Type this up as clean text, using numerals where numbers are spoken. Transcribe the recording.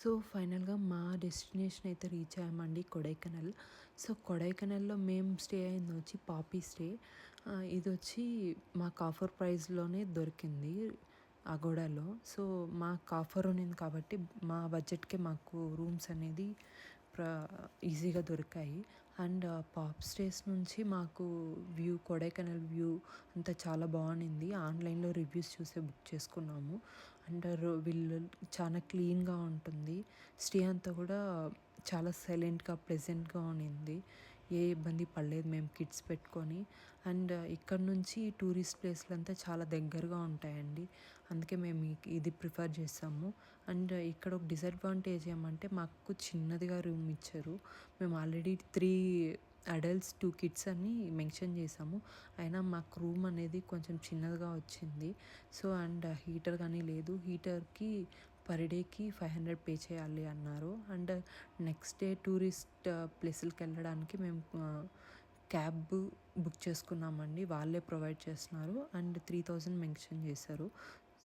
So, ఫైనల్‌గా మా destination అయితే రీచ్ అయ్యామండి కొడైకెనాల్. సో, కొడైకెనాల్‌లో మేము స్టే అయిందొచ్చి పాపీ స్టే. ఇదొచ్చి మాకు ఆఫర్ ప్రైస్‌లోనే దొరికింది అగోడాలో. సో, మాకు ఆఫర్ ఉన్నింది కాబట్టి మా బడ్జెట్‌కే మాకు రూమ్స్ అనేది ప్ర ఈజీగా దొరికాయి. అండ్ పాప్ స్టేస్ నుంచి మాకు కొడైకెనాల్ వ్యూ అంతా చాలా బావుండింది. ఆన్‌లైన్‌లో రివ్యూస్ చూసే బుక్ చేసుకున్నాము. అండ్ వీళ్ళు చాలా క్లీన్‌గా ఉంటుంది. స్టే అంతా కూడా చాలా సైలెంట్‌గా, ప్లెజెంట్‌గా ఉన్నింది. ఏ ఇబ్బంది పడలేదు మేము కిడ్స్ పెట్టుకొని. అండ్ ఇక్కడ నుంచి టూరిస్ట్ ప్లేస్‌లంతా చాలా దగ్గరగా ఉంటాయండి. అందుకే మేము ఇది ప్రిఫర్ చేసాము. అండ్ ఇక్కడ ఒక డిసడ్వాంటేజ్ ఏమంటే మాకు చిన్నదిగా రూమ్ ఇచ్చారు. మేము ఆల్రెడీ 3 అడల్ట్స్, 2 కిడ్స్ అని మెన్షన్ చేసాము. అయినా మాకు రూమ్ అనేది కొంచెం చిన్నదిగా వచ్చింది. సో, అండ్ హీటర్ కానీ లేదు. హీటర్‌కి పర్ డేకి 500 పే చేయాలి అన్నారు. అండ్ నెక్స్ట్ డే టూరిస్ట్ ప్లేసులకెళ్ళడానికి మేము క్యాబ్ బుక్ చేసుకున్నామండి. వాళ్ళే ప్రొవైడ్ చేస్తున్నారు. అండ్ 3000 మెన్షన్ చేశారు.